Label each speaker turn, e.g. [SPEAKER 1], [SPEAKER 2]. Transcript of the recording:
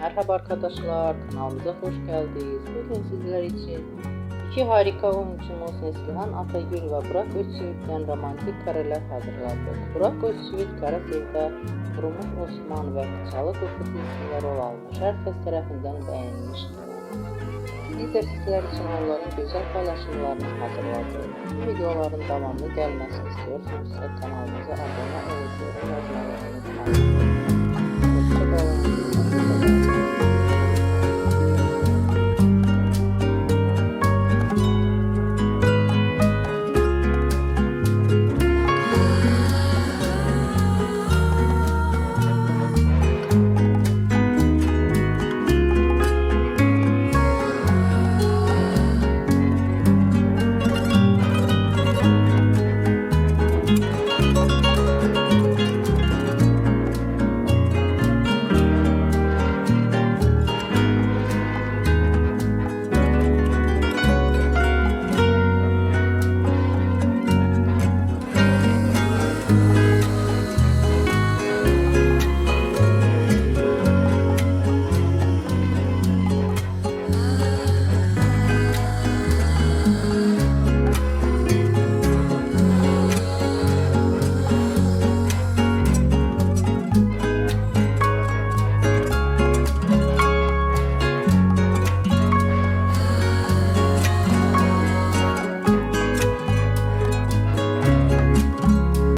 [SPEAKER 1] Merhaba arkadaşlar, kanalımıza hoş geldiniz. Bugün sizler için iki harika oyuncumuz Neslihan Atagül ve Burak Özçivit'ten romantik kareler hazırladık. Burak Özçivit kara sevda, Kurumuş Osman ve Kıçalı Kutu dizisinde rol almış. Herkes tarafından beğenilmiştir. Biz de sizler için onların güzel paylaşımlarını hazırladık. Bu videoların devamlı gelmesini istiyorsanız kanalımıza abone olup yorum yazmayı unutmayın.